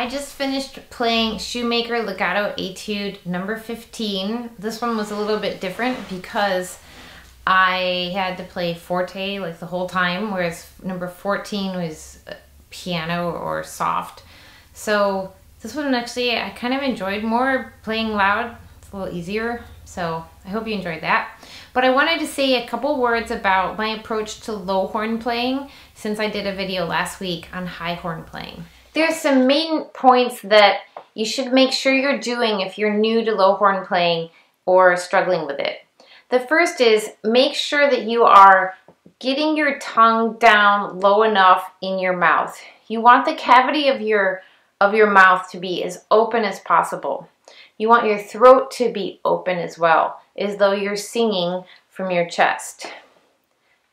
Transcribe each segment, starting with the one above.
I just finished playing Shoemaker Legato Etude number 15. This one was a little bit different because I had to play forte like the whole time, whereas number 14 was piano or soft. So this one actually I kind of enjoyed more playing loud. It's a little easier, so I hope you enjoyed that. But I wanted to say a couple words about my approach to low horn playing since I did a video last week on high horn playing. There's some main points that you should make sure you're doing if you're new to low horn playing or struggling with it. The first is make sure that you are getting your tongue down low enough in your mouth. You want the cavity of your mouth to be as open as possible. You want your throat to be open as well, as though you're singing from your chest.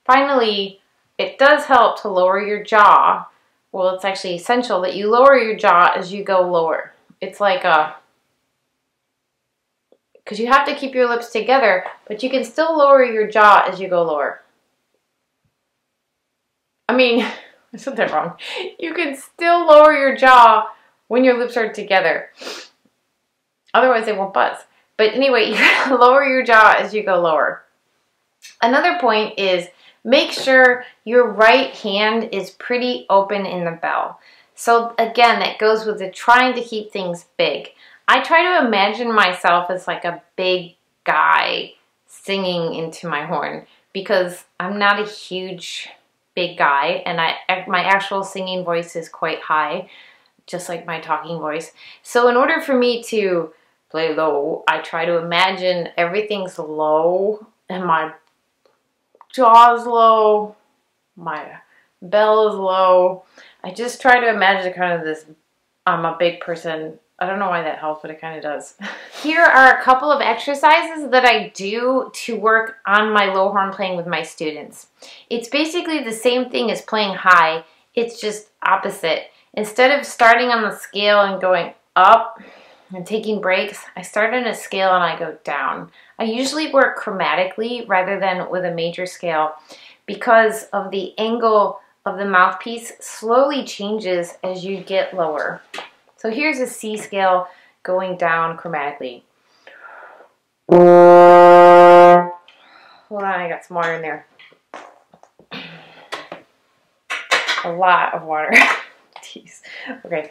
Finally, it does help to lower your jaw. Well, it's actually essential that you lower your jaw as you go lower. It's like because you have to keep your lips together, but you can still lower your jaw as you go lower. I mean, I said that wrong. You can still lower your jaw when your lips are together. Otherwise, they won't buzz. But anyway, you gotta lower your jaw as you go lower. Another point is make sure your right hand is pretty open in the bell. So again, that goes with the trying to keep things big. I try to imagine myself as like a big guy singing into my horn because I'm not a huge big guy and my actual singing voice is quite high, just like my talking voice. So in order for me to play low, I try to imagine everything's low and my jaw's low, my bell is low. I just try to imagine kind of this, I'm a big person. I don't know why that helps, but it kind of does. Here are a couple of exercises that I do to work on my low horn playing with my students. It's basically the same thing as playing high, it's just opposite. Instead of starting on the scale and going up and taking breaks, I start on a scale and I go down. I usually work chromatically rather than with a major scale because of the angle of the mouthpiece slowly changes as you get lower. So here's a C scale going down chromatically. Hold on, I got some water in there. A lot of water. Jeez. Okay.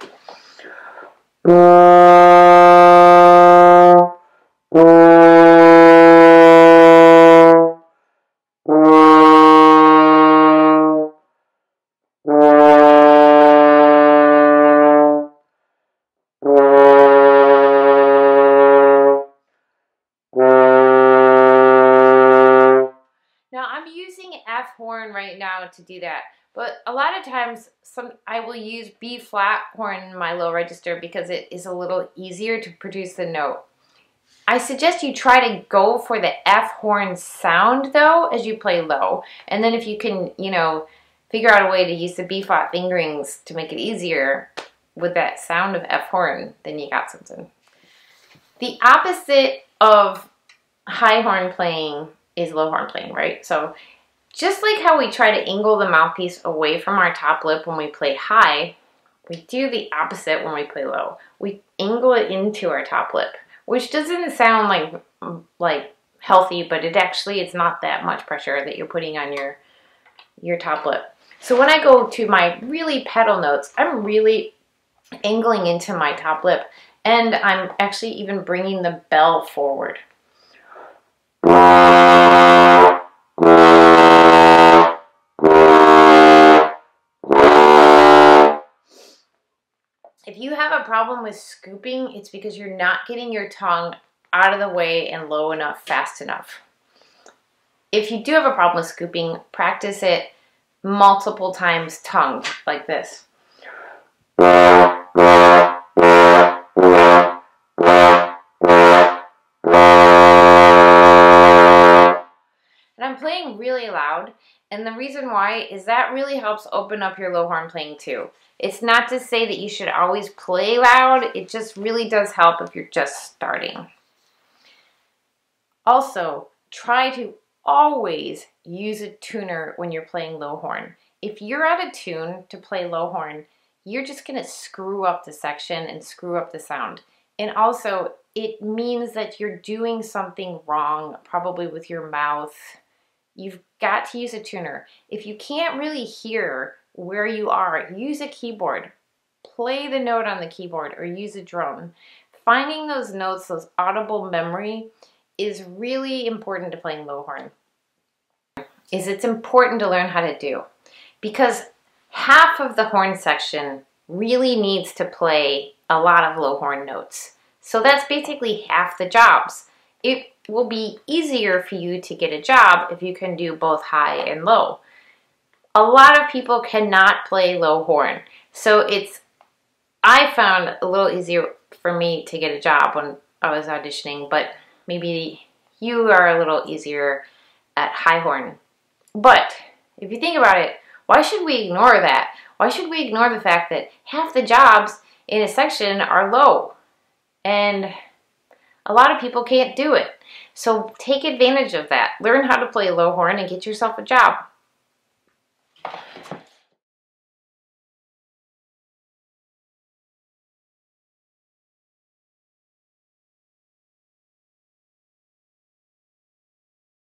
Now I'm using F horn right now to do that, but a lot of times I will use B flat horn in my low register because it is a little easier to produce the note. I suggest you try to go for the F horn sound though as you play low, and then if you can, you know, figure out a way to use the B flat fingerings to make it easier with that sound of F horn, then you got something. The opposite of high horn playing is low horn playing, right? So just like how we try to angle the mouthpiece away from our top lip when we play high, we do the opposite when we play low. We angle it into our top lip, which doesn't sound like healthy, but it's not that much pressure that you're putting on your top lip. So when I go to my really pedal notes, I'm really angling into my top lip, and I'm actually even bringing the bell forward. If you have a problem with scooping, it's because you're not getting your tongue out of the way and low enough, fast enough. If you do have a problem with scooping, practice it multiple times tongued, like this. And I'm playing really loud, and the reason why is that really helps open up your low horn playing too. It's not to say that you should always play loud, it just really does help if you're just starting. Also, try to always use a tuner when you're playing low horn. If you're out of tune to play low horn, you're just going to screw up the section and screw up the sound. And also, it means that you're doing something wrong, probably with your mouth. You've got to use a tuner. If you can't really hear where you are, use a keyboard. Play the note on the keyboard or use a drum. Finding those notes, those audible memory, is really important to playing low horn. It's important to learn how to do, because half of the horn section really needs to play a lot of low horn notes. So that's basically half the jobs. It will be easier for you to get a job if you can do both high and low. A lot of people cannot play low horn. So I found a little easier for me to get a job when I was auditioning, but maybe you are a little easier at high horn. But if you think about it, why should we ignore that? Why should we ignore the fact that half the jobs in a section are low? And a lot of people can't do it. So take advantage of that. Learn how to play low horn and get yourself a job.